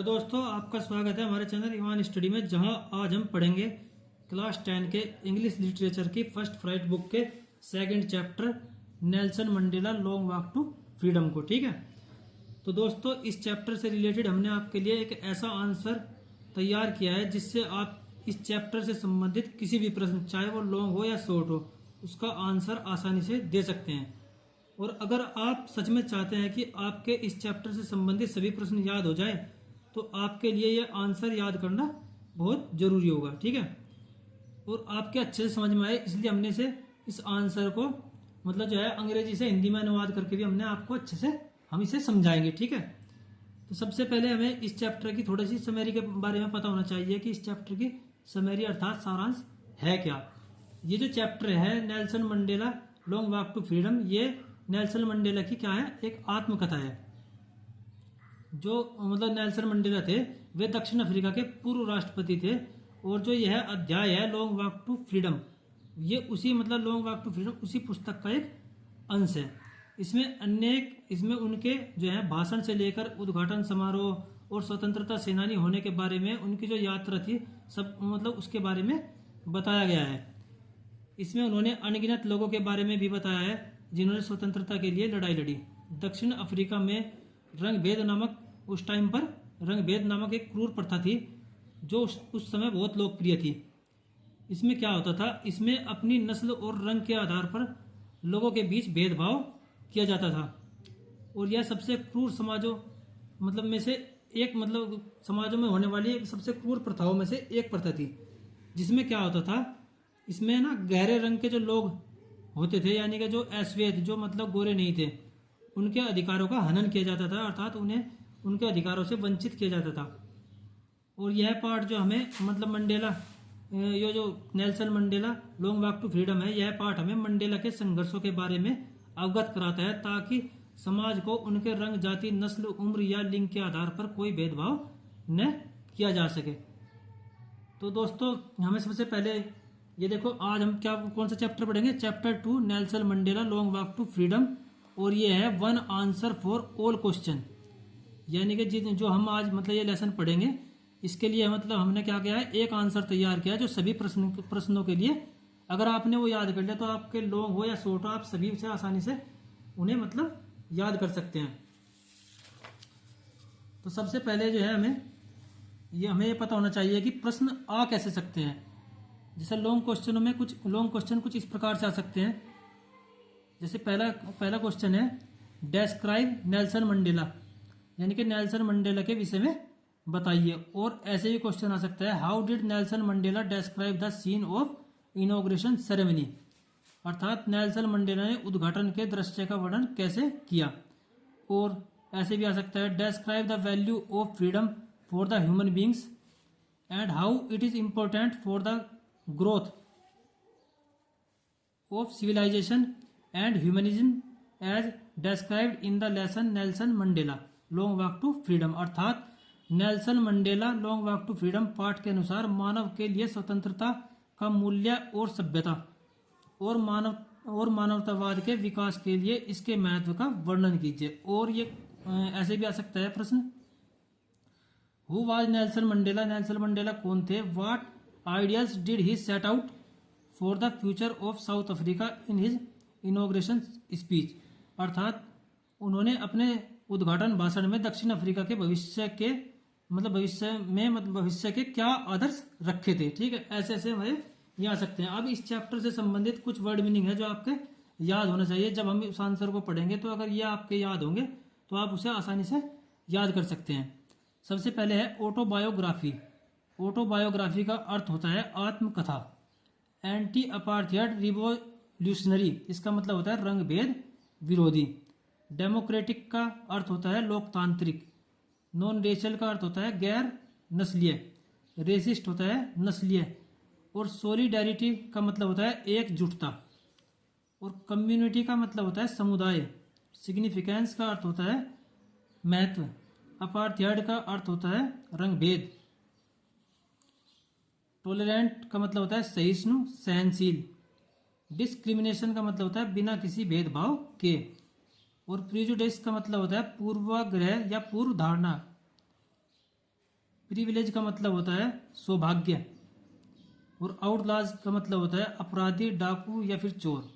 तो दोस्तों आपका स्वागत है हमारे चैनल ईमान स्टडी में, जहां आज हम पढ़ेंगे क्लास 10 के इंग्लिश लिटरेचर की फर्स्ट फ्लाइट बुक के second chapter Nelson Mandela long walk to Freedom को। ठीक है, तो दोस्तों इस चैप्टर से रिलेटेड हमने आपके लिए एक ऐसा आंसर तैयार किया है जिससे आप इस चैप्टर से संबंधित किसी भी प्रश्न, चाहे वो लॉन्ग हो या शॉर्ट हो, उसका आंसर आसानी से दे सकते हैं। और अगर आप सच में चाहते हैं कि आपके इस चैप्टर से संबंधित सभी प्रश्न याद हो जाए, तो आपके लिए यह आंसर याद करना बहुत जरूरी होगा। ठीक है, और आपके अच्छे से समझ में आए, इसलिए हमने से इस आंसर को मतलब जो है अंग्रेजी से हिंदी में अनुवाद करके भी हमने आपको अच्छे से हम इसे समझाएंगे। ठीक है, तो सबसे पहले हमें इस चैप्टर की थोड़ी सी समरी के बारे में पता होना चाहिए कि इस चैप्टर की समरी अर्थात सारांश है क्या। ये जो चैप्टर है Nelson Mandela long walk to Freedom, ये नेल्सन मंडेला की क्या है, एक आत्मकथा है। जो मतलब नेल्सन मंडेला थे वे दक्षिण अफ्रीका के पूर्व राष्ट्रपति थे, और जो यह अध्याय है लॉन्ग वॉक टू फ्रीडम, ये उसी मतलब लॉन्ग वॉक टू फ्रीडम उसी पुस्तक का एक अंश है। इसमें उनके जो है भाषण से लेकर उद्घाटन समारोह और स्वतंत्रता सेनानी होने के बारे में उनकी जो यात्रा थी सब मतलब उसके बारे में बताया गया है। इसमें उन्होंने अनगिनत लोगों के बारे में भी बताया है जिन्होंने स्वतंत्रता के लिए लड़ाई लड़ी। दक्षिण अफ्रीका में रंगभेद नामक उस टाइम पर रंगभेद नामक एक क्रूर प्रथा थी जो उस समय बहुत लोकप्रिय थी। इसमें क्या होता था, इसमें अपनी नस्ल और रंग के आधार पर लोगों के बीच भेदभाव किया जाता था, और यह सबसे क्रूर समाजों मतलब में से एक मतलब समाजों में होने वाली एक सबसे क्रूर प्रथाओं में से एक प्रथा थी। जिसमें क्या होता था, इसमें ना गहरे रंग के जो लोग होते थे, यानी कि जो अश्वेत, जो मतलब गोरे नहीं थे, उनके अधिकारों का हनन किया जाता था, अर्थात उन्हें उनके अधिकारों से वंचित किया जाता था। और यह पार्ट जो हमें मतलब मंडेला, ये जो Nelson Mandela long walk to Freedom है, यह पार्ट हमें मंडेला के संघर्षों के बारे में अवगत कराता है, ताकि समाज को उनके रंग, जाति, नस्ल, उम्र या लिंग के आधार पर कोई भेदभाव न किया जा सके। तो दोस्तों हमें सबसे पहले ये देखो, आज हम क्या कौन सा चैप्टर पढ़ेंगे, chapter 2 Nelson Mandela long walk to Freedom, और ये है one answer for all question. यानी कि जो हम आज मतलब ये लेसन पढ़ेंगे, इसके लिए मतलब हमने क्या किया है, एक आंसर तैयार किया है जो सभी प्रश्नों के लिए, अगर आपने वो याद कर लिया तो आपके लॉन्ग हो या शॉर्ट हो, आप सभी से आसानी से उन्हें मतलब याद कर सकते हैं। तो सबसे पहले जो है हमें ये पता होना चाहिए कि प्रश्न आ कैसे सकते हैं। जैसे लॉन्ग क्वेश्चनों में कुछ लॉन्ग क्वेश्चन कुछ इस प्रकार से आ सकते हैं। जैसे पहला क्वेश्चन है, डेस्क्राइब नेल्सन मंडेला, यानी कि नेल्सन मंडेला के विषय में बताइए। और ऐसे भी क्वेश्चन आ सकता है, how did Nelson Mandela describe the scene of inauguration ceremony, अर्थात नेल्सन मंडेला ने उद्घाटन के दृश्य का वर्णन कैसे किया। और ऐसे भी आ सकता है, describe the value of freedom for the human beings and how it is important for the growth of civilisation and humanism as described in the lesson Nelson Mandela long walk to freedom, अर्थात Nelson Mandela long walk to freedom पाठ के अनुसार मानव के लिए स्वतंत्रता का मूल्य और सभ्यता और मानवतावाद के विकास के लिए इसके महत्व का वर्णन कीजिए। और ये ऐसे भी आ सकता है प्रश्न, who was Nelson Mandela, Nelson Mandela कौन थे, what ideas did he set out for the future of South Africa in his inauguration speech, अर्थात उन्होंने अपने उद्घाटन भाषण में दक्षिण अफ्रीका के भविष्य के क्या आदर्श रखे थे। ठीक है, ऐसे ऐसे हमें ये आ सकते हैं। अब इस चैप्टर से संबंधित कुछ वर्ड मीनिंग है जो आपके याद होना चाहिए। जब हम उस आंसर को पढ़ेंगे तो अगर ये आपके याद होंगे तो आप उसे आसानी से याद कर सकते हैं। सबसे पहले है ऑटोबायोग्राफी। ऑटोबायोग्राफी का अर्थ होता है आत्मकथा। एंटी अपार्थाइड रिवोल्यूशनरी, इसका मतलब होता है रंग भेद विरोधी। डेमोक्रेटिक का अर्थ होता है लोकतांत्रिक। नॉन रेशियल का अर्थ होता है गैर नस्लीय। रेसिस्ट होता है नस्लीय। और सॉलिडेरिटी का मतलब होता है एकजुटता। और कम्युनिटी का मतलब होता है समुदाय। सिग्निफिकेंस का अर्थ होता है महत्व। अपार्थाइड का अर्थ होता है रंग भेद। टॉलरेंट का मतलब होता है सहिष्णु, सहनशील। डिस्क्रिमिनेशन का मतलब होता है बिना किसी भेदभाव के। और प्रिजुडिस का मतलब होता है पूर्वाग्रह या पूर्व धारणा। प्रिविलेज का मतलब होता है सौभाग्य, और आउटलाज का मतलब होता है अपराधी, डाकू या फिर चोर।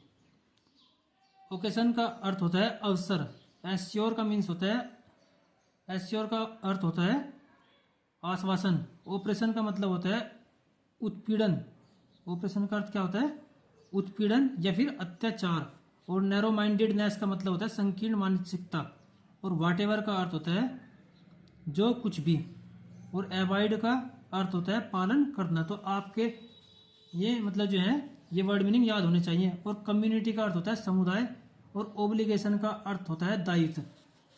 ओकेशन का अर्थ होता है अवसर। एश्योर का मीन्स होता है, एश्योर का अर्थ होता है आश्वासन। ऑपरेशन का मतलब होता है उत्पीड़न। ऑपरेशन का अर्थ क्या होता है? उत्पीड़न या फिर अत्याचार। और नैरो माइंडेडनेस का मतलब होता है संकीर्ण मानसिकता। और वाटेवर का अर्थ होता है जो कुछ भी। और एवॉइड का अर्थ होता है पालन करना। तो आपके ये मतलब जो है ये वर्ड मीनिंग याद होने चाहिए। और कम्युनिटी का अर्थ होता है समुदाय। और ओब्लिगेशन का अर्थ होता है दायित्व।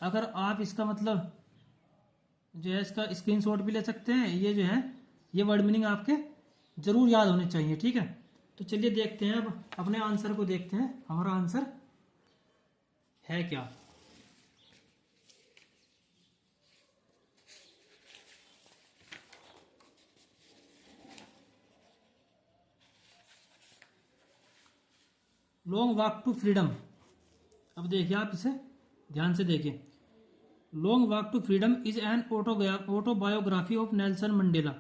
अगर आप इसका मतलब जो है इसका स्क्रीनशॉट भी ले सकते हैं। ये जो है ये वर्ड मीनिंग आपके जरूर याद होने चाहिए, ठीक है। तो चलिए देखते हैं, अब अपने आंसर को देखते हैं, हमारा आंसर है क्या। Long walk to freedom. अब देखिए आप इसे ध्यान से देखिए। Long walk to freedom is an autobiography of Nelson Mandela.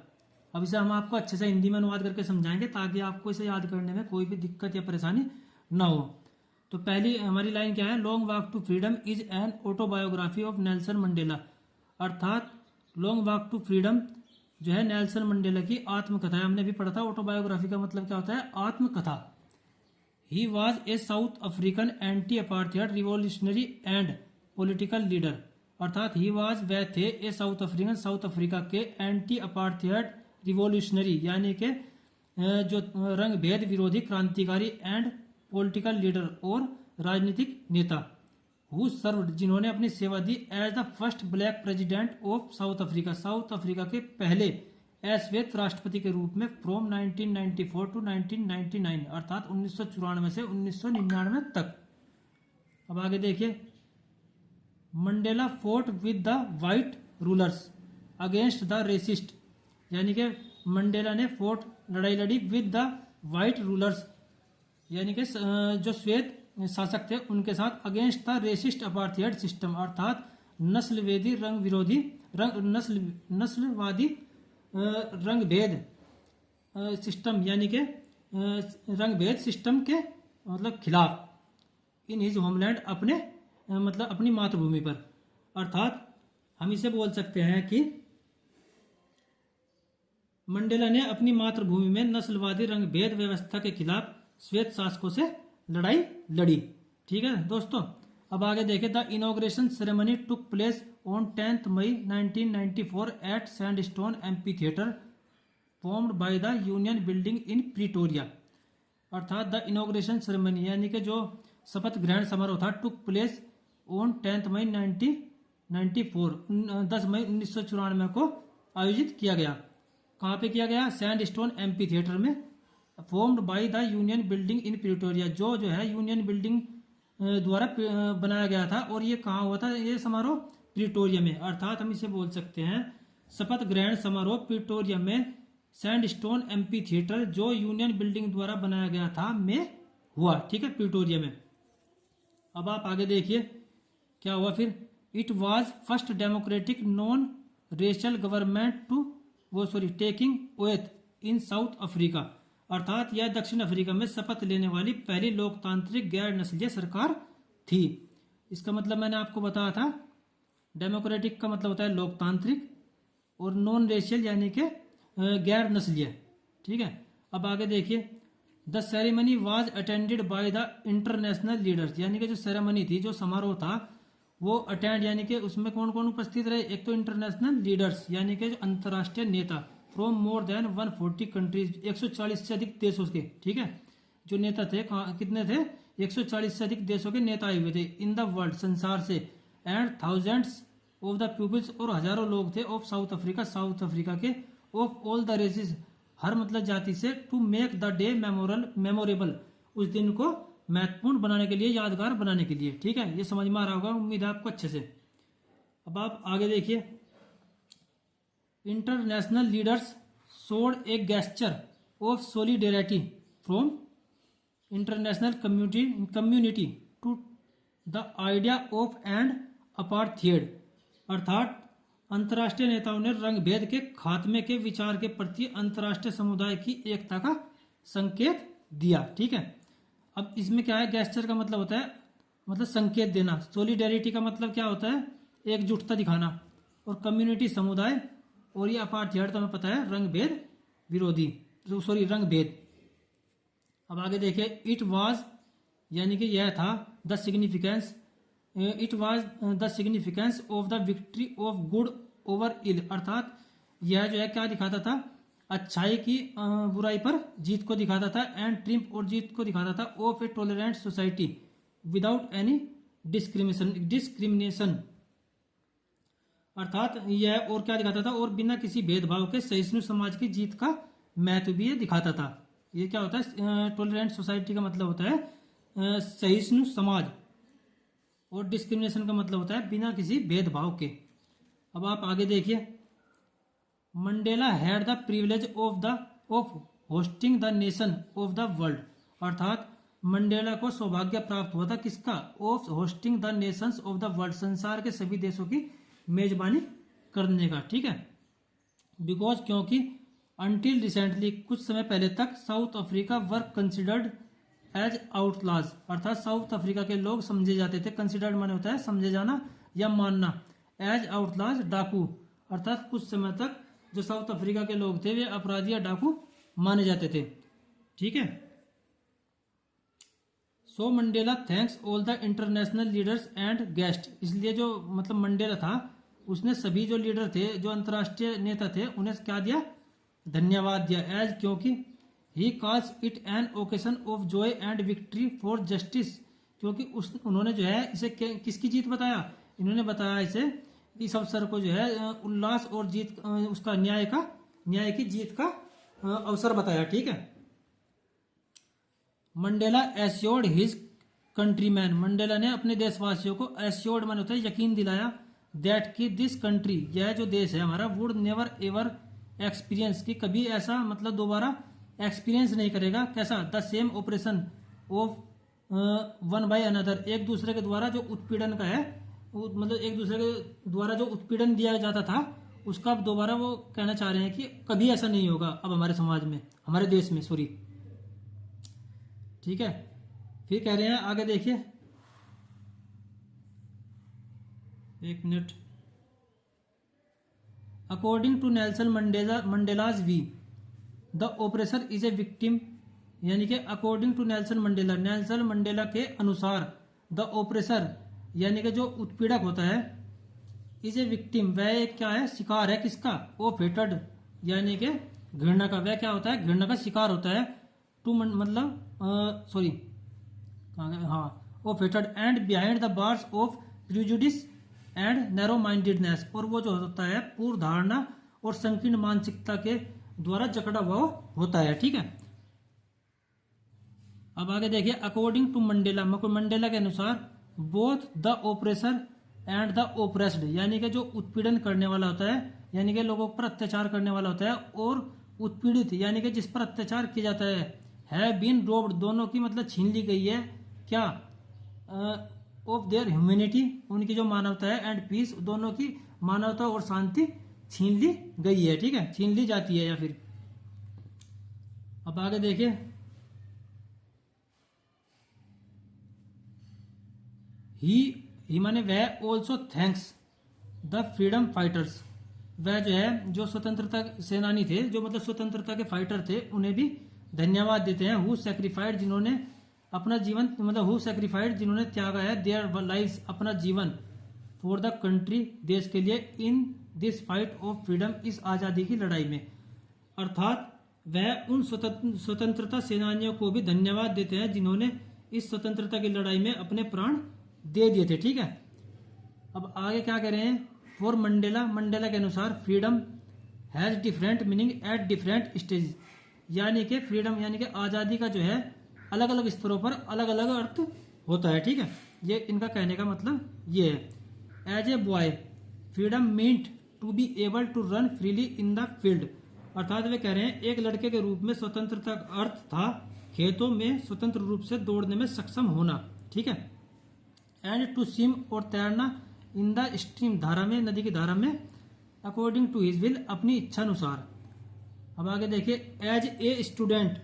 अब इसे हम आपको अच्छे से हिंदी में अनुवाद करके समझाएंगे ताकि आपको इसे याद करने में कोई भी दिक्कत या परेशानी ना हो। तो पहली हमारी लाइन क्या है? Long walk to freedom is an autobiography of Nelson Mandela. अर्थात लॉन्ग वॉक टू फ्रीडम जो है नेल्सन मंडेला की आत्मकथा है। हमने भी पढ़ा था ऑटोबायोग्राफी का मतलब क्या होता है? आत्मकथा। He was a south African anti apartheid revolutionary and political leader. अर्थात ही वॉज वह थे ए साउथ अफ्रीकन, साउथ अफ्रीका के एंटी अपार्थाइड रिवॉल्यूशनरी यानी कि जो रंग भेद विरोधी क्रांतिकारी एंड पॉलिटिकल लीडर और राजनीतिक नेता। हु सर्व्ड जिन्होंने अपनी सेवा दी as the first black president of South Africa, South Africa के पहले श्वेत राष्ट्रपति के रूप में फ्रॉम 1994 टू 1999 अर्थात 1994 से 1999 तक। अब आगे देखिए। Mandela fought with the white rulers against the racist यानी कि मंडेला ने फोर्ट लड़ाई लड़ी विद द वाइट रूलर्स यानी कि जो श्वेत शासक थे उनके साथ against the racist apartheid system अर्थात नस्लवेदी रंग विरोधी नस्लवादी रंग भेद सिस्टम यानी कि रंग भेद सिस्टम के मतलब खिलाफ इन हिज होमलैंड अपने मतलब अपनी मातृभूमि पर। अर्थात हम इसे बोल सकते हैं कि मंडेला ने अपनी मातृभूमि में नस्लवादी रंग भेद व्यवस्था के खिलाफ श्वेत शासकों से लड़ाई लड़ी। ठीक है दोस्तों। अब आगे देखें। The inauguration ceremony took place on 10 May 1994 at sandstone amphitheatre formed by the Union Building in Pretoria. अर्थात द इनॉग्रेशन सेरेमनी यानी कि जो शपथ ग्रहण समारोह था टुक प्लेस ऑन 10 मई 1994 10 मई 1994 को आयोजित किया गया। कहाँ पे किया गया? सैंडस्टोन एम्पी थिएटर में। Formed by the Union Building in Pretoria जो है यूनियन बिल्डिंग द्वारा बनाया गया था। और ये कहाँ हुआ था ये समारोह? प्रिटोरिया में। अर्थात हम इसे बोल सकते हैं शपथ ग्रहण समारोह प्रिटोरिया में सैंडस्टोन एम्पी थिएटर जो यूनियन बिल्डिंग द्वारा बनाया गया था में हुआ। ठीक है, प्रिटोरिया में। अब आप आगे देखिए क्या हुआ फिर। It was first democratic non racial government taking oath in South Africa. अर्थात यह दक्षिण अफ्रीका में शपथ लेने वाली पहली लोकतांत्रिक गैर नस्लीय सरकार थी। इसका मतलब मैंने आपको बताया था डेमोक्रेटिक का मतलब होता है लोकतांत्रिक और नॉन रेशियल यानी कि गैर नस्लीय। ठीक है। अब आगे देखिए। The ceremony was attended by the international leaders यानी कि जो सेरेमनी थी जो समारोह था वो अटेंड यानी कि उसमें कौन कौन उपस्थित रहे? एक तो इंटरनेशनल लीडर्स यानी कि जो अंतर्राष्ट्रीय नेता फ्रॉम मोर देन 140 कंट्रीज 140 से अधिक देशों के। ठीक है, जो नेता थे कितने थे? 140 से अधिक देशों के नेता आए हुए थे इन द वर्ल्ड संसार से। And thousands of the peoples और हजारों लोग थे of South Africa, South Africa के ऑफ ऑल द रेसेस हर मतलब जाति से to make the day memorable उस दिन को महत्वपूर्ण बनाने के लिए, यादगार बनाने के लिए। ठीक है, ये समझ में आ रहा होगा उम्मीद है आपको अच्छे से। अब आप आगे देखिए। International leaders showed a gesture of solidarity from international community to the idea of end apartheid. अर्थात अंतर्राष्ट्रीय नेताओं ने रंग भेद के खात्मे के विचार के प्रति अंतर्राष्ट्रीय समुदाय की एकता का संकेत दिया। ठीक है, अब इसमें क्या है, गेस्चर का मतलब होता है मतलब संकेत देना, सोलिडेरिटी का मतलब क्या होता है, एकजुटता दिखाना, और कम्युनिटी समुदाय, और ये अपार्थाइड तो हमें पता है रंग भेद विरोधी, सॉरी रंग भेद। अब आगे देखिए, इट वाज यानी कि यह था the significance, it was the significance of the victory of good over evil, अर्थात यह जो है क्या दिखाता था, अच्छाई की बुराई पर जीत को दिखाता था, एंड ट्रिम्प और जीत को दिखाता था, of a tolerant society without any discrimination, अर्थात यह और क्या दिखाता था, और बिना किसी भेदभाव के सहिष्णु समाज की जीत का महत्व भी ये दिखाता था। ये क्या होता है, टॉलरेंट सोसाइटी का मतलब होता है सहिष्णु समाज, और डिस्क्रिमिनेशन का मतलब होता है बिना किसी भेदभाव के। अब आप आगे देखिए, Mandela had the privilege of hosting the nation of the world, अर्थात मंडेला को सौभाग्य प्राप्त हुआ था किसका, of hosting the Nations of the world, संसार के सभी देशों की मेजबानी करने का। ठीक है, बिकॉज क्योंकि अनटिल रिसेंटली कुछ समय पहले तक South Africa were considered as outlaws, अर्थात साउथ अफ्रीका के लोग समझे जाते थे, कंसिडर्ड माने होता है समझे जाना या मानना, एज आउटलाज डाकू, अर्थात कुछ समय तक जो साउथ अफ्रीका के लोग थे वे अपराधी या डाकू माने जाते थे। ठीक है, so Mandela thanks all the international leaders and guest, इसलिए जो मतलब मंडेला था उसने सभी जो लीडर थे, जो अंतर्राष्ट्रीय नेता थे, उन्हें क्या दिया, धन्यवाद दिया, एज क्योंकि he calls it an occasion of joy and victory for justice, क्योंकि उन्होंने जो है इसे किसकी जीत बताया, इन्होंने बताया इसे इस अवसर को जो है उल्लास और जीत उसका न्याय की जीत का अवसर बताया। ठीक है, Mandela assured his countryman, Mandela ने अपने देशवासियों को एश्योर्ड माने होता है यकीन दिलाया, दैट कि दिस कंट्री, यह जो देश है हमारा, वुड नेवर एवर एक्सपीरियंस, कि कभी ऐसा मतलब दोबारा एक्सपीरियंस नहीं करेगा, कैसा, the same operation of one by another, एक दूसरे के द्वारा जो उत्पीड़न का है, मतलब एक दूसरे के द्वारा जो उत्पीड़न दिया जाता था उसका अब दोबारा वो कहना चाह रहे हैं कि कभी ऐसा नहीं होगा अब हमारे समाज में, हमारे देश में, सॉरी। ठीक है, फिर कह रहे हैं आगे देखिए, एक minute, according to Nelson Mandela's view the oppressor is a victim, यानी कि अकॉर्डिंग टू नेल्सन मंडेला के अनुसार द ऑपरेसर यानी कि जो उत्पीड़क होता है, इज ए विक्टिम, वह क्या है, शिकार है किसका, ऑफ हेटेड यानी कि घृणा का, वह क्या होता है, घृणा का शिकार होता है, टू मतलब सॉरी हाँ, of hated and behind the bars of prejudice and narrow mindedness, और वो जो होता है पूर्व धारणा और संकीर्ण मानसिकता के द्वारा जकड़ा हुआ होता है। ठीक है, अब आगे देखिए, अकॉर्डिंग टू मंडेला के अनुसार both the oppressor and the oppressed, यानी कि जो उत्पीड़न करने वाला होता है, यानी कि लोगों पर अत्याचार करने वाला होता है, और उत्पीड़ित यानी कि जिस पर अत्याचार किया जाता है बीन रोब्ड, दोनों की मतलब छीन ली गई है क्या, ऑफ देयर ह्यूमैनिटी, उनकी जो मानवता है, एंड पीस, दोनों की मानवता और शांति छीन ली गई है। ठीक है, छीन ली जाती है या फिर। अब आगे देखिए, ही माने वह also thanks the freedom fighters, वह जो है जो स्वतंत्रता सेनानी थे, जो मतलब स्वतंत्रता के फाइटर थे, उन्हें भी धन्यवाद देते हैं, हु सैक्रिफाइड, जिन्होंने अपना जीवन मतलब हु सैक्रिफाइड, जिन्होंने त्यागा है, देयर लाइव्स, अपना जीवन, फॉर द कंट्री, देश के लिए, in this fight of freedom, इस आज़ादी की लड़ाई में, अर्थात वह उन स्वतंत्रता सेनानियों को भी धन्यवाद देते हैं जिन्होंने इस स्वतंत्रता की लड़ाई में अपने प्राण दे दिए थे। ठीक है, अब आगे क्या कह रहे हैं, फॉर मंडेला के अनुसार freedom has different meaning at different stage, यानी कि फ्रीडम यानी कि आज़ादी का जो है अलग अलग स्तरों पर अलग अलग अर्थ होता है। ठीक है, ये इनका कहने का मतलब ये है। As a boy freedom meant to be able to run freely in the field, अर्थात वे कह रहे हैं एक लड़के के रूप में स्वतंत्रता का अर्थ था खेतों में स्वतंत्र रूप से दौड़ने में सक्षम होना। ठीक है, एंड टू स्विम, और तैरना, इन द स्ट्रीम, धारा में, नदी की धारा में, अकॉर्डिंग टू हिज विल, अपनी इच्छा अनुसार। अब आगे देखिए, एज ए स्टूडेंट,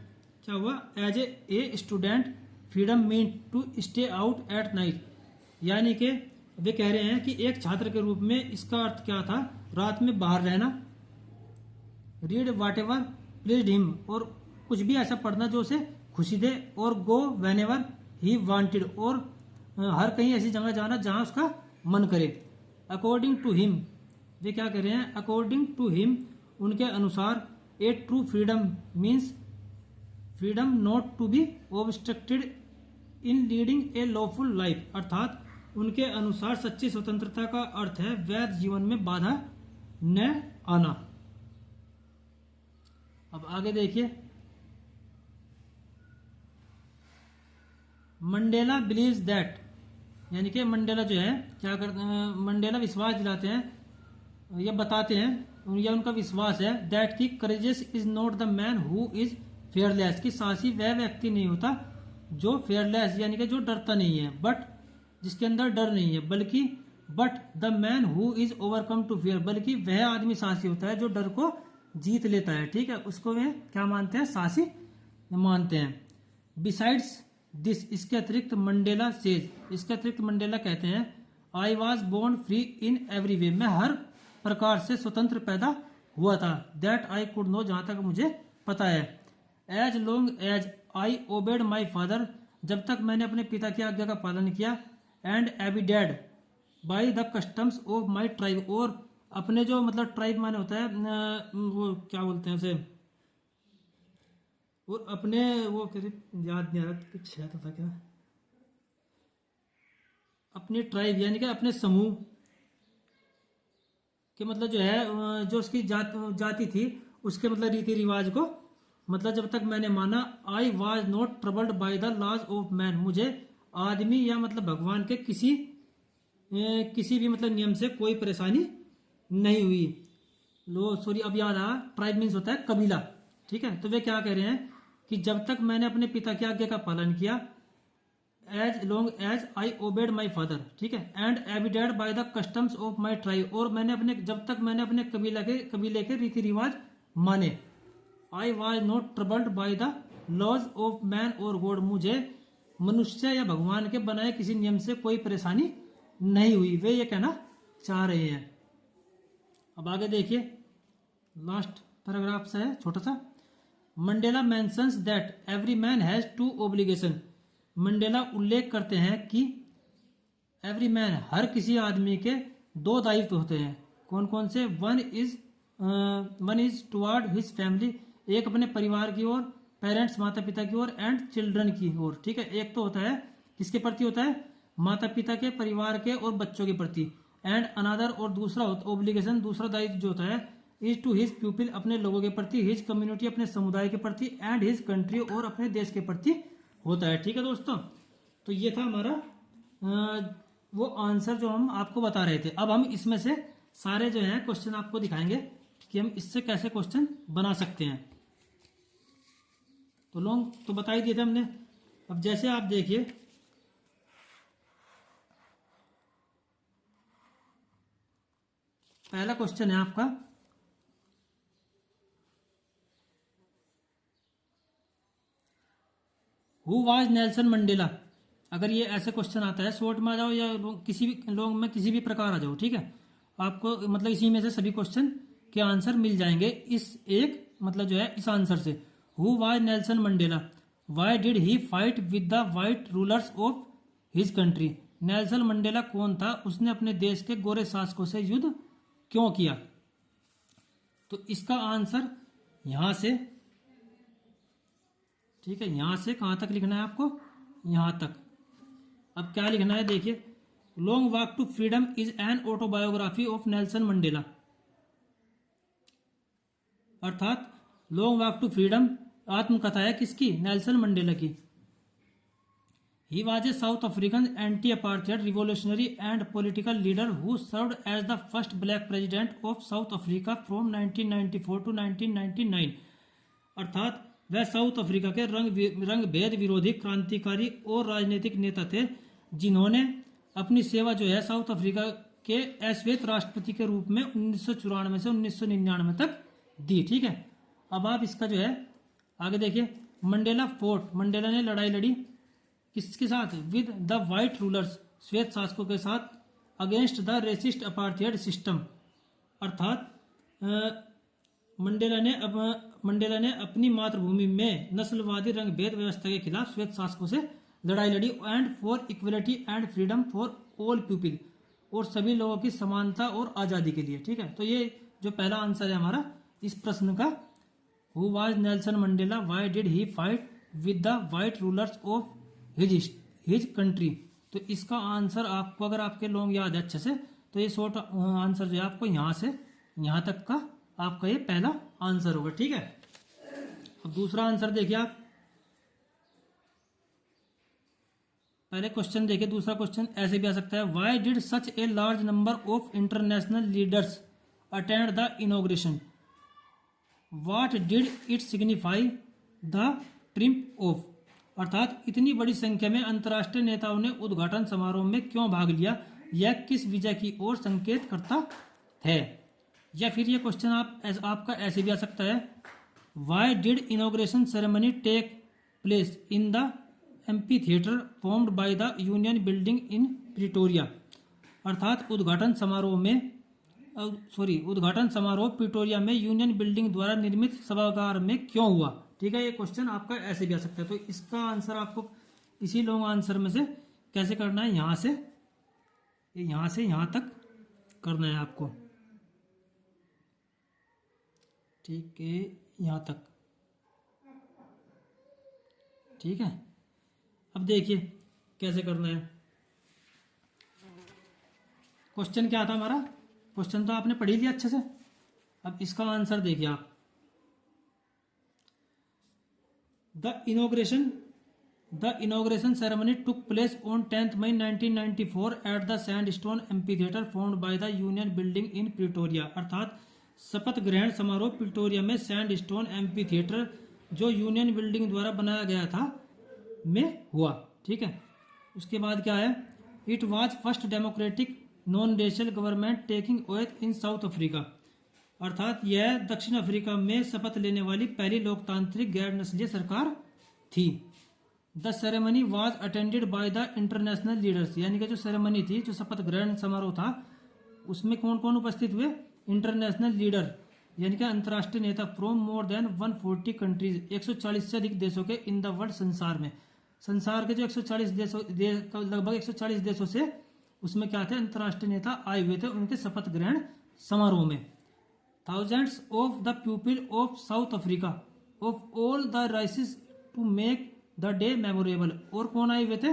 क्या हुआ, as a student freedom mean to stay out at night, यानी कि वे कह रहे हैं कि एक छात्र के रूप में इसका अर्थ क्या था, रात में बाहर रहना। Read whatever pleased him, और कुछ भी ऐसा पढ़ना जो उसे खुशी दे। और गो वेन एवर ही वांटेड, और हर कहीं ऐसी जगह जाना जहां उसका मन करे। अकॉर्डिंग टू हिम, वे क्या कह रहे हैं, अकॉर्डिंग टू हिम, उनके अनुसार a true freedom means freedom not to be obstructed in leading a lawful life, अर्थात उनके अनुसार सच्ची स्वतंत्रता का अर्थ है वैध जीवन में बाधा न आना। अब आगे देखिए, मंडेला बिलीव्स दैट, यानी कि मंडेला जो है क्या करते हैं, मंडेला विश्वास दिलाते हैं या बताते हैं, या उनका विश्वास है दैट की courageous is not the man who is fearless, कि साहसी वह व्यक्ति नहीं होता जो फेयरलेस यानी कि जो डरता नहीं है, बट जिसके अंदर डर नहीं है, बल्कि but the man who is overcome to fear, बल्कि वह आदमी साहसी होता है जो डर को जीत लेता है। ठीक है, उसको वे क्या मानते हैं, साहसी मानते हैं। बिसाइड्स दिस, इसके अतिरिक्त मंडेला सेज, इसके अतिरिक्त मंडेला कहते हैं, I was born free in every way, मैं हर प्रकार से स्वतंत्र पैदा हुआ था। दैट आई कुड नो, जहां तक मुझे पता है। As long as I obeyed my father, जब तक मैंने अपने पिता की आज्ञा का पालन किया। And abided by the customs of my tribe, और अपने जो मतलब ट्राइब माने होता है वो क्या बोलते हैं उसे, और अपने वो याद नहीं आ रहा, कुछ है था क्या, अपने ट्राइब यानी कि अपने समूह के मतलब जो है जो उसकी जाति थी उसके मतलब रीति रिवाज को, मतलब जब तक मैंने माना। I was not troubled by the laws of man, मुझे आदमी या मतलब भगवान के किसी भी मतलब नियम से कोई परेशानी नहीं हुई। लो सॉरी, अब याद आया, ट्राइब मीन्स होता है कबीला। ठीक है, तो वे क्या कह रहे हैं कि जब तक मैंने अपने पिता की आज्ञा का पालन किया, as long as I obeyed my father, ठीक है, and abided by the customs of my tribe, और मैंने अपने जब तक मैंने अपने कबीले के रीति रिवाज माने। I was not troubled by the laws of man और गॉड, मुझे मनुष्य या भगवान के बनाए किसी नियम से कोई परेशानी नहीं हुई, वे ये कहना चाह रहे हैं। अब आगे देखिए, लास्ट पैराग्राफ से है छोटा सा। Mandela mentions that every man has two obligation, Mandela उल्लेख करते हैं कि एवरी मैन, हर किसी आदमी के दो दायित्व होते हैं। कौन कौन से, one is toward his family, एक अपने परिवार की ओर, पेरेंट्स माता पिता की ओर, एंड चिल्ड्रन की ओर। ठीक है, एक तो होता है किसके प्रति होता है, माता पिता के, परिवार के और बच्चों के प्रति। एंड अनदर, और दूसरा ऑब्लिगेशन, दूसरा दायित्व जो होता है, इज टू हिज पीपल, अपने लोगों के प्रति, हिज कम्युनिटी, अपने समुदाय के प्रति, एंड हिज कंट्री, और अपने देश के प्रति होता है। ठीक है दोस्तों, तो ये था हमारा वो आंसर जो हम आपको बता रहे थे। अब हम इसमें से सारे जो है क्वेश्चन आपको दिखाएंगे कि हम इससे कैसे क्वेश्चन बना सकते हैं। तो लोग तो बता ही दिए थे हमने। अब जैसे आप देखिए, पहला क्वेश्चन है आपका, हु वाज नेल्सन मंडेला। अगर ये ऐसे क्वेश्चन आता है, शॉर्ट में आ जाओ या किसी भी लॉन्ग में किसी भी प्रकार आ जाओ, ठीक है, आपको मतलब इसी में से सभी क्वेश्चन के आंसर मिल जाएंगे इस एक मतलब जो है इस आंसर से। Who was Nelson Mandela, why did he fight with the white rulers of his country. Nelson Mandela कौन था, उसने अपने देश के गोरे शासकों से युद्ध क्यों किया। तो इसका आंसर यहां से, ठीक है, यहां से कहां तक लिखना है आपको, यहां तक। अब क्या लिखना है देखिए, long walk to freedom is an autobiography of Nelson Mandela, अर्थात लॉन्ग वॉक टू फ्रीडम आत्मकथा है किसकी, नेल्सन मंडेला की। He was a South African anti-apartheid revolutionary and political leader who served as the first black president of South Africa from 1994 to 1999। अर्थात वह south Africa के रंग भेद विरोधी क्रांतिकारी और राजनीतिक नेता थे जिन्होंने अपनी सेवा जो है साउथ अफ्रीका के अश्वेत राष्ट्रपति के रूप में 1994 से 1999 तक दी। ठीक है, अब आप इसका जो है आगे देखिए। मंडेला फोर्ट, मंडेला ने लड़ाई लड़ी किसके साथ? विद द वाइट रूलर्स, श्वेत शासकों के साथ, against the racist apartheid system, अर्थात मंडेला ने अपनी मातृभूमि में नस्लवादी रंग भेद व्यवस्था के खिलाफ श्वेत शासकों से लड़ाई लड़ी, and for equality and freedom for all people, और सभी लोगों की समानता और आज़ादी के लिए। ठीक है, तो ये जो पहला आंसर है हमारा इस प्रश्न का, who was Nelson Mandela, why did he fight with the white rulers of his country. तो इसका आंसर आपको, अगर आपके लॉन्ग याद है अच्छे से, तो ये शॉर्ट आंसर जो है आपको यहाँ से यहाँ तक का आपका ये पहला आंसर होगा। ठीक है, अब दूसरा आंसर देखिए आप, पहले क्वेश्चन देखिए, दूसरा क्वेश्चन ऐसे भी आ सकता है, why did such a large number of international leaders attend the inauguration, what did it signify the triumph of, अर्थात इतनी बड़ी संख्या में अंतर्राष्ट्रीय नेताओं ने उद्घाटन समारोह में क्यों भाग लिया, यह किस विजय की ओर संकेत करता है। या फिर ये क्वेश्चन आपका ऐसे भी आ सकता है, why did inauguration ceremony take place in the amphitheatre formed by the Union Building in Pretoria, अर्थात उद्घाटन समारोह प्रिटोरिया में यूनियन बिल्डिंग द्वारा निर्मित सभागार में क्यों हुआ। ठीक है, ये क्वेश्चन आपका ऐसे भी आ सकता है। तो इसका आंसर आपको इसी लॉन्ग आंसर में से कैसे करना है, यहाँ से यहाँ तक करना है आपको। ठीक है, यहाँ तक। ठीक है, अब देखिए कैसे करना है। क्वेश्चन क्या था हमारा, क्वेश्चन तो आपने पढ़ ही लिया अच्छे से। अब इसका आंसर देखिए आप, the inauguration ceremony took place on 10th May 1994 at the sandstone amphitheatre formed by the Union Building in Pretoria, अर्थात शपथ ग्रहण समारोह प्रिटोरिया में सैंडस्टोन एम्फीथिएटर जो यूनियन बिल्डिंग द्वारा बनाया गया था में हुआ। ठीक है, उसके बाद क्या है, it was first democratic non racial government taking oath in South Africa, अर्थात यह दक्षिण अफ्रीका में शपथ लेने वाली पहली लोकतांत्रिक गैर नस्लीय सरकार थी। The ceremony was attended by the international leaders, यानी कि जो सेरेमनी थी, जो शपथ ग्रहण समारोह था, उसमें कौन कौन उपस्थित हुए, इंटरनेशनल लीडर यानी कि अंतर्राष्ट्रीय नेता फ्रॉम मोर देन 140 कंट्रीज, 140 से अधिक देशों के इन द वर्ल्ड, संसार के जो 140 देशों लगभग 140 देशों से उसमें क्या थे, अंतर्राष्ट्रीय नेता आए हुए थे उनके शपथ ग्रहण समारोह में। Thousands of the people of South Africa of all the races to make the day memorable, और कौन आए हुए थे,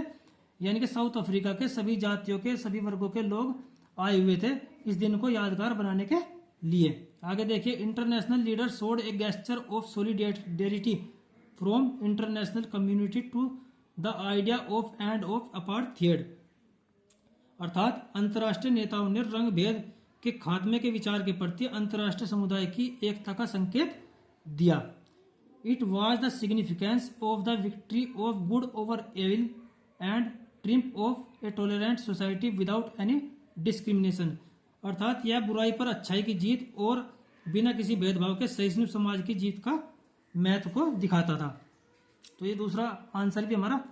यानी कि साउथ अफ्रीका के सभी जातियों के सभी वर्गों के लोग आए हुए थे इस दिन को यादगार बनाने के लिए। आगे देखिए, international leader showed a gesture of solidarity from international community to the idea of end of apartheid, अर्थात अंतर्राष्ट्रीय नेताओं ने रंग भेद के खात्मे के विचार के प्रति अंतर्राष्ट्रीय समुदाय की एकता का संकेत दिया। It was the significance of the victory of good over evil and triumph of a tolerant society without any discrimination, अर्थात यह बुराई पर अच्छाई की जीत और बिना किसी भेदभाव के सहिष्णु समाज की जीत का महत्व को दिखाता था। तो ये दूसरा आंसर भी हमारा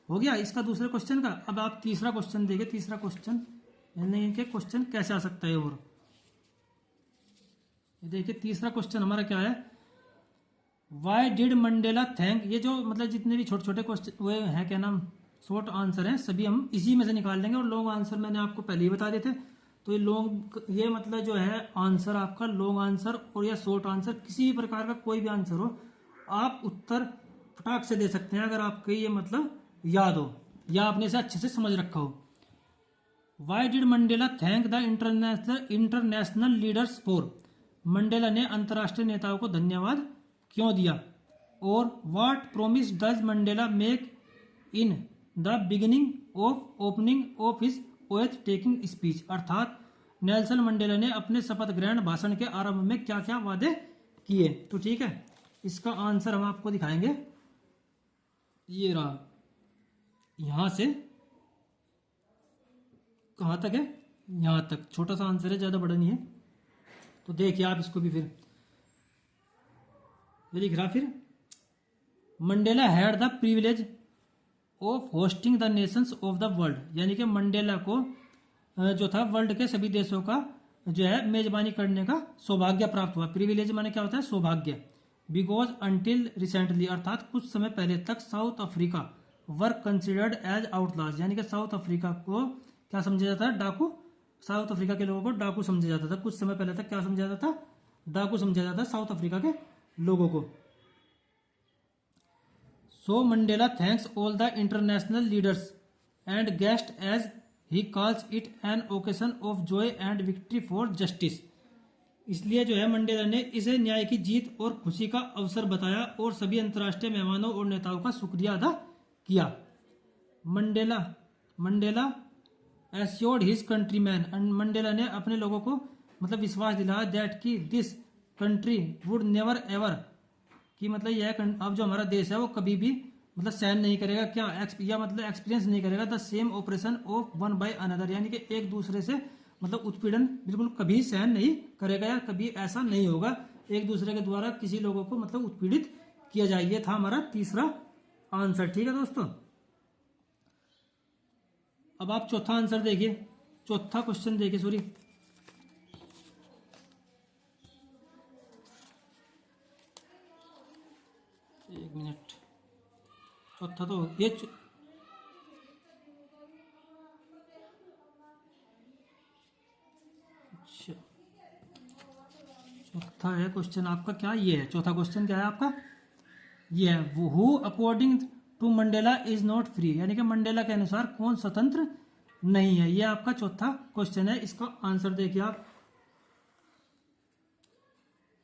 हो गया इसका दूसरे क्वेश्चन का। अब आप तीसरा क्वेश्चन देखिए, तीसरा क्वेश्चन यानी कि क्वेश्चन कैसे आ सकता है। और ये देखिए तीसरा क्वेश्चन हमारा क्या है, वाई डिड मंडेला थैंक, ये जो मतलब जितने भी छोटे छोटे क्वेश्चन वो है क्या नाम शॉर्ट आंसर हैं सभी हम इसी में से निकाल लेंगे, और लॉन्ग आंसर मैंने आपको पहले ही बता दिए थे। तो ये लॉन्ग ये मतलब जो है आंसर आपका लॉन्ग आंसर और या शॉर्ट आंसर किसी भी प्रकार का कोई भी आंसर हो आप उत्तर फटाक से दे सकते हैं अगर आपको ये मतलब याद हो या आपने इसे अच्छे से समझ रखा हो। Why did Mandela thank the international leaders for, Mandela ने अंतर्राष्ट्रीय नेताओं को धन्यवाद क्यों दिया। और what promise does Mandela make in the beginning of opening of his oath taking speech, अर्थात नेल्सन मंडेला ने अपने शपथ ग्रहण भाषण के आरंभ में क्या क्या वादे किए। तो ठीक है, इसका आंसर हम आपको दिखाएंगे, ये रहा, यहां से कहां तक है, यहाँ तक छोटा सा आंसर है, ज़्यादा बड़ा नहीं है। तो देखिए आप इसको भी, फिर ये लिख रहा, फिर Mandela had the privilege of hosting the Nations of the world, यानी कि मंडेला को जो था वर्ल्ड के सभी देशों का जो है मेजबानी करने का सौभाग्य प्राप्त हुआ। प्रिविलेज माने क्या होता है? सौभाग्य। बिकॉज अंटिल रिसेंटली, अर्थात कुछ समय पहले तक, South Africa were considered as outlaws, यानी कि साउथ अफ्रीका को क्या समझा जाता है? डाकू। साउथ अफ्रीका के लोगों को डाकू समझा जाता था। कुछ समय पहले तक क्या समझा जाता था? डाकू समझा जाता था साउथ अफ्रीका के लोगों को। So Mandela thanks all the international leaders and guest as he calls it an occasion of joy and victory for justice. इसलिए जो है मंडेला ने इसे न्याय की जीत और खुशी का अवसर बताया और सभी अंतर्राष्ट्रीय मेहमानों और नेताओं का शुक्रिया अदा किया। Mandela assured his countryman, Mandela ने अपने लोगों को मतलब विश्वास दिलाया दैट कि this country would never ever, कि मतलब यह अब जो हमारा देश है वो कभी भी मतलब सहन नहीं करेगा क्या, या मतलब एक्सपीरियंस नहीं करेगा the same operation of one by another, यानी कि एक दूसरे से मतलब उत्पीड़न बिल्कुल कभी सहन नहीं करेगा, या कभी ऐसा नहीं होगा एक दूसरे के द्वारा किसी लोगों को मतलब उत्पीड़ित किया जाए। ये था हमारा तीसरा आंसर। ठीक है दोस्तों, अब आप चौथा आंसर देखिए, चौथा क्वेश्चन देखिए, सॉरी एक मिनट, चौथा तो ये अच्छा, चौथा है क्वेश्चन आपका क्या? ये है चौथा क्वेश्चन, क्या है आपका? ये है who according to Mandela is not free, यानी कि मंडेला के अनुसार कौन स्वतंत्र नहीं है। ये आपका चौथा क्वेश्चन है। इसका आंसर देखिए आप,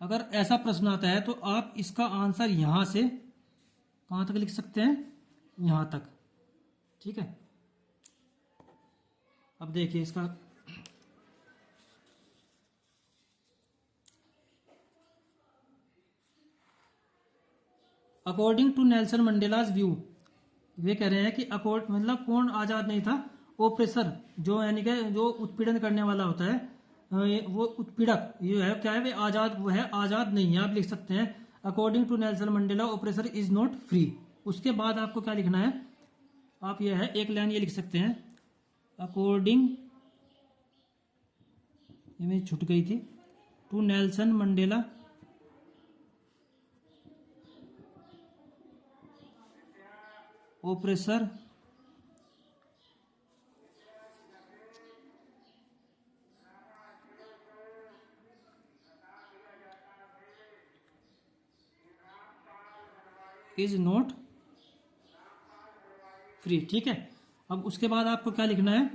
अगर ऐसा प्रश्न आता है तो आप इसका आंसर यहां से कहां तक लिख सकते हैं? यहां तक। ठीक है, अब देखिए इसका according to Nelson Mandela's view, वे कह रहे हैं कि अकॉर्ड मतलब कौन आजाद नहीं था? ओप्रेसर, जो यानी कि जो उत्पीड़न करने वाला होता है, वो उत्पीड़क ये है क्या है? वे आजाद, वो है आजाद नहीं है। आप लिख सकते हैं according to Nelson Mandela oppressor is not free. उसके बाद आपको क्या लिखना है? आप ये है एक लाइन ये लिख सकते हैं, अकॉर्डिंग, ये मेरी छूट गई थी, to Nelson Mandela oppressor is not free. ठीक है, अब उसके बाद आपको क्या लिखना है?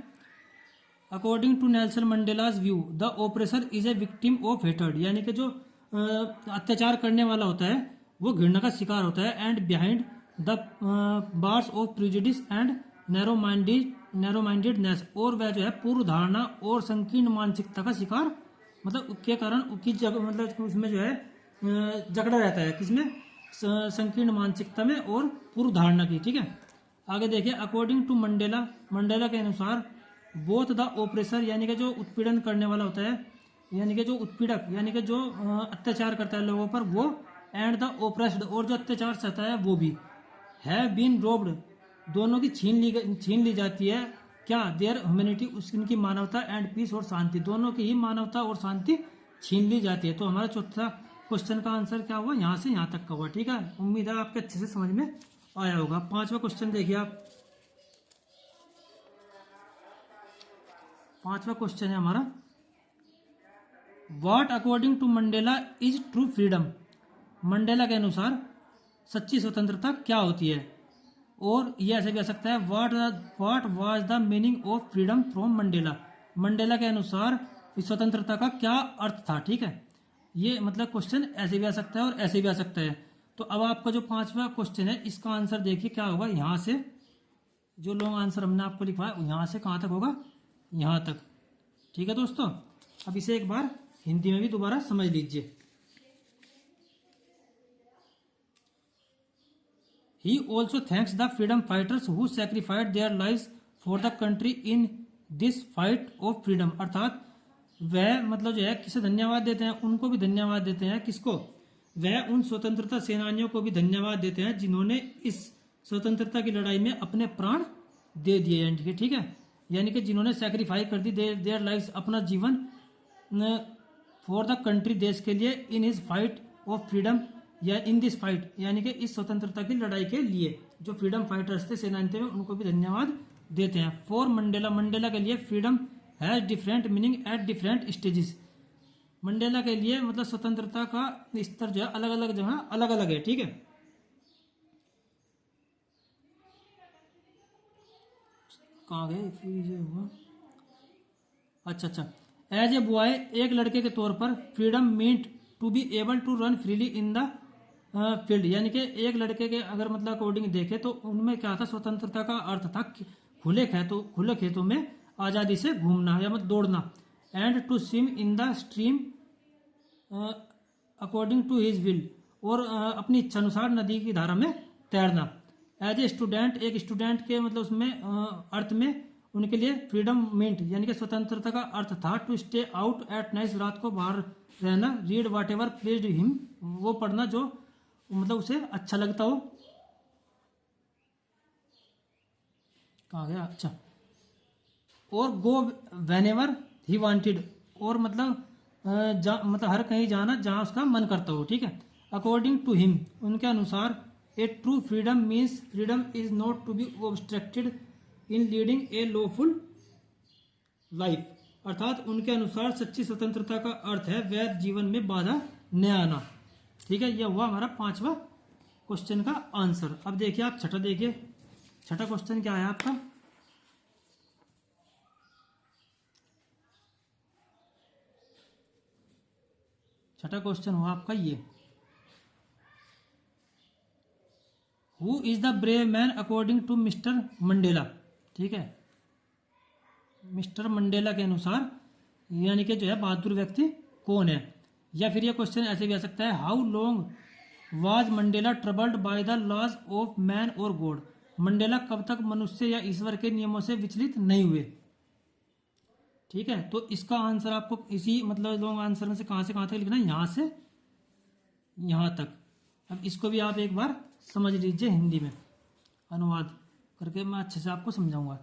According to Nelson Mandela's view the oppressor is a victim of hatred, यानी कि जो अत्याचार करने वाला होता है वो घृणा का शिकार होता है। And behind the bars of prejudice and narrow mindedness, और वह जो है पूर्व धारणा और संकीर्ण मानसिकता का शिकार, मतलब के कारण उसकी मतलब उसमें जो है जकड़ा रहता है, किसमें? संकीर्ण मानसिकता में और पूर्व धारणा की। ठीक है, आगे देखिए अकॉर्डिंग टू मंडेला, मंडेला के अनुसार बोथ द ओप्रेसर, यानी कि जो उत्पीड़न करने वाला होता है, यानी कि जो उत्पीड़क, यानी कि जो अत्याचार करता है लोगों पर, वो एंड द ओप्रेस्ड, और जो अत्याचार सहता है वो भी, हैव बीन रोब्ड, दोनों की छीन ली जाती है क्या? देयर ह्यूमैनिटी, उनकी मानवता, एंड पीस और शांति, दोनों की ही मानवता और शांति छीन ली जाती है। तो हमारा चौथा क्वेश्चन का आंसर क्या हुआ? यहाँ से यहाँ तक का हुआ। ठीक है, उम्मीद है आपके अच्छे से समझ में आया होगा। पांचवा क्वेश्चन देखिए आप, पांचवा क्वेश्चन है हमारा, what according to Mandela is true freedom, Mandela के अनुसार सच्ची स्वतंत्रता क्या होती है? और यह ऐसे भी आ सकता है what was the meaning of freedom from Mandela, Mandela के अनुसार स्वतंत्रता का क्या अर्थ था। ठीक है, ये मतलब क्वेश्चन ऐसे भी आ सकता है और ऐसे भी आ सकता है। तो अब आपका जो पांचवा क्वेश्चन है इसका आंसर देखिए क्या होगा? यहाँ से जो लॉन्ग आंसर हमने आपको लिखवाया यहाँ से कहाँ तक होगा? यहाँ तक। ठीक है दोस्तों, अब इसे एक बार हिंदी में भी दोबारा समझ लीजिए। He also thanks the freedom fighters who sacrificed their lives for the country in this fight of freedom, अर्थात वह मतलब जो है किसे धन्यवाद देते हैं, उनको भी धन्यवाद देते हैं। किसको? वह उन स्वतंत्रता सेनानियों को भी धन्यवाद देते हैं जिन्होंने इस स्वतंत्रता की लड़ाई में अपने प्राण दे दिए, यानी कि ठीक है, यानी कि जिन्होंने सेक्रीफाई कर दी देयर लाइव्स, अपना जीवन फॉर द कंट्री, देश के लिए, in his fight of freedom, या इन दिस फाइट, यानी कि इस स्वतंत्रता की लड़ाई के लिए जो फ्रीडम फाइटर्स थे, सेनानी थे, उनको भी धन्यवाद देते हैं। फॉर मंडेला, मंडेला के लिए freedom has different meaning at different stages, Mandela के लिए मतलब स्वतंत्रता का स्तर जो है अलग अलग जगह अलग अलग है, ठीक है। कहाँ गए फिर ये हुआ, अच्छा, एज ए बॉय, एक लड़के के तौर पर, freedom meant to be able to run freely in the field, यानी कि एक लड़के के अगर मतलब अकॉर्डिंग देखे तो उनमें क्या था, स्वतंत्रता का अर्थ था खुले खेतों में आज़ादी से घूमना या मतलब दौड़ना, and to swim in the stream according to his will, और अपनी इच्छानुसार नदी की धारा में तैरना। एज ए स्टूडेंट, एक स्टूडेंट के मतलब उसमें अर्थ में उनके लिए फ्रीडम मीन्ट, यानी कि स्वतंत्रता का अर्थ था to stay out at night, रात को बाहर रहना, read whatever pleased him, वो पढ़ना जो मतलब उसे अच्छा लगता हो। कहाँ गया, अच्छा, और गो वेनेवर ही वांटेड, और मतलब मतलब हर कहीं जाना जहाँ उसका मन करता हो, ठीक है। अकॉर्डिंग टू हिम, उनके अनुसार, a true freedom means freedom is not to be obstructed in leading a lawful life, अर्थात उनके अनुसार सच्ची स्वतंत्रता का अर्थ है वैध जीवन में बाधा न आना, ठीक है। यह हुआ हमारा 5वां क्वेश्चन का आंसर। अब देखिए आप छठा देखिए, छठा क्वेश्चन क्या है आपका, छठा क्वेश्चन हुआ आपका ये, who is the brave man according to Mister Mandela, ठीक है। मिस्टर मंडेला के अनुसार यानी कि जो है बहादुर व्यक्ति कौन है। या फिर ये क्वेश्चन ऐसे भी आ सकता है, how long was Mandela troubled by the laws of man और गॉड, मंडेला कब तक मनुष्य या ईश्वर के नियमों से विचलित नहीं हुए, ठीक है। तो इसका आंसर आपको इसी मतलब लॉन्ग आंसर में से कहाँ तक लिखना है, यहाँ से यहाँ तक। अब इसको भी आप एक बार समझ लीजिए, हिंदी में अनुवाद करके मैं अच्छे से आपको समझाऊंगा।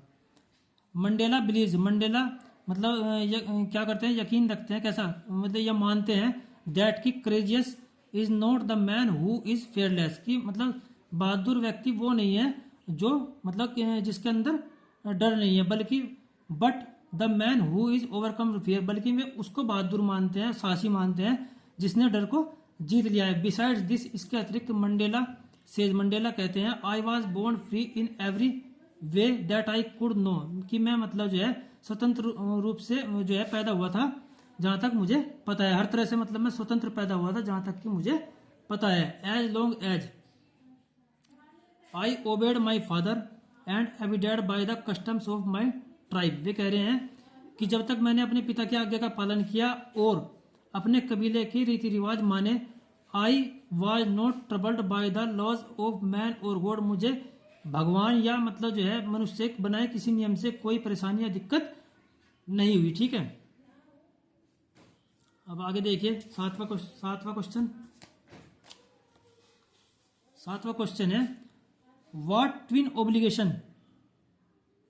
मंडेला बिलीव्स, मंडेला मतलब क्या करते हैं, यकीन रखते हैं, कैसा मतलब यह मानते हैं, दैट की courageous is not the man who is fearless, कि मतलब बहादुर व्यक्ति वो नहीं है जो मतलब जिसके अंदर डर नहीं है, बल्कि but the man who is overcome fear, बल्कि वे उसको बहादुर मानते हैं, साहसी मानते हैं जिसने डर को जीत लिया है। बिसाइड्स दिस, इसके अतिरिक्त मंडेला सेज, मंडेला कहते हैं, I was born free in every way that I could know, कि मैं मतलब जो है स्वतंत्र रूप से जो है पैदा हुआ था जहाँ तक मुझे पता है, हर तरह से मतलब मैं स्वतंत्र पैदा हुआ था जहाँ तक कि मुझे पता है। As long as I obeyed my father and abided by the customs of my tribe, वे कह रहे हैं कि जब तक मैंने अपने पिता की आज्ञा का पालन किया और अपने कबीले के रीति रिवाज माने, I was not troubled by the laws of man और गॉड, मुझे भगवान या मतलब जो है मनुष्य बनाए किसी नियम से कोई परेशानी या दिक्कत नहीं हुई, ठीक है। अब आगे देखिए सातवां क्वेश्चन, सातवां क्वेश्चन है, what twin obligation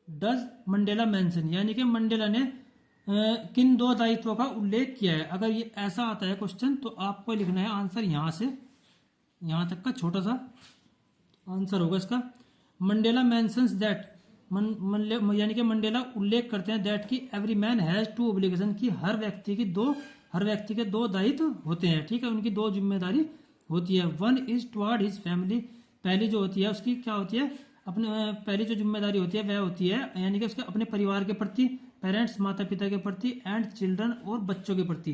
does Mandela mention, यानी कि मंडेला ने किन दो दायित्वों का उल्लेख किया है। अगर ये ऐसा आता है क्वेश्चन तो आपको लिखना है आंसर यहाँ से यहाँ तक का छोटा सा आंसर होगा इसका। मंडेला मेंशंस दैट, यानी कि मंडेला उल्लेख करते हैं दैट की every man has two obligation, की हर व्यक्ति के दो दायित्व होते हैं, ठीक है, उनकी दो जिम्मेदारी होती है। One is toward his family, पहली जो होती है उसकी क्या होती है, अपने पहली जो जिम्मेदारी होती है वह होती है यानी कि उसके अपने परिवार के प्रति, पेरेंट्स माता पिता के प्रति, एंड चिल्ड्रन और बच्चों के प्रति।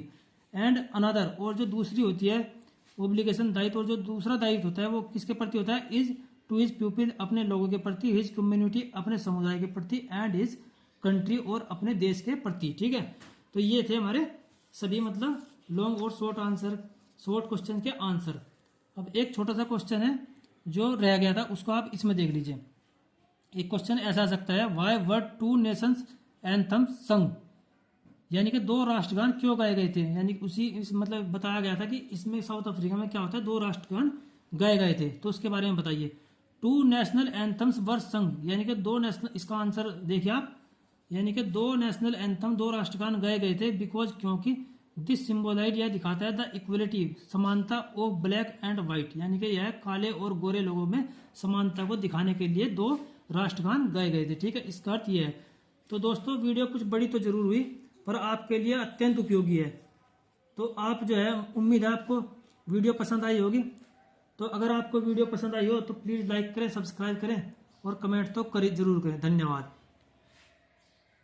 एंड अनदर, और जो दूसरी होती है ओब्लिगेशन दायित्व, और जो दूसरा दायित्व होता है वो किसके प्रति होता है, इज टू हिज पीपल, अपने लोगों के प्रति, हिज कम्युनिटी, अपने समुदाय के प्रति, एंड हिज कंट्री, और अपने देश के प्रति, ठीक है। तो ये थे हमारे सभी मतलब लॉन्ग और शॉर्ट क्वेश्चन के आंसर। अब एक छोटा सा क्वेश्चन है जो रह गया था उसको आप इसमें देख लीजिए। एक क्वेश्चन ऐसा आ सकता है, why were two nations anthem संग, यानी कि 2 राष्ट्रगान क्यों गाए गए थे, यानी कि मतलब बताया गया था कि इसमें साउथ अफ्रीका में क्या होता है 2 राष्ट्रगान गाए गए थे, तो उसके बारे में बताइए। 2 नेशनल एंथम्स वर संग, यानी कि 2 नेशनल, इसका आंसर देखिए आप, यानी कि 2 नेशनल एंथम 2 राष्ट्रगान गाए गए थे, बिकॉज क्योंकि दिस सिंबलाइज, यह दिखाता है द इक्वलिटी, समानता ऑफ ब्लैक एंड व्हाइट, यानी कि यह काले और गोरे लोगों में समानता को दिखाने के लिए 2 राष्ट्रगान गाए गए थे। ठीक है, इसका अर्थ यह है। तो दोस्तों वीडियो कुछ बड़ी तो जरूर हुई, पर आपके लिए अत्यंत उपयोगी है। तो आप जो है, उम्मीद है आपको वीडियो पसंद आई होगी। तो अगर आपको वीडियो पसंद आई हो तो प्लीज़ लाइक करें, सब्सक्राइब करें और कमेंट तो करें, जरूर करें। धन्यवाद।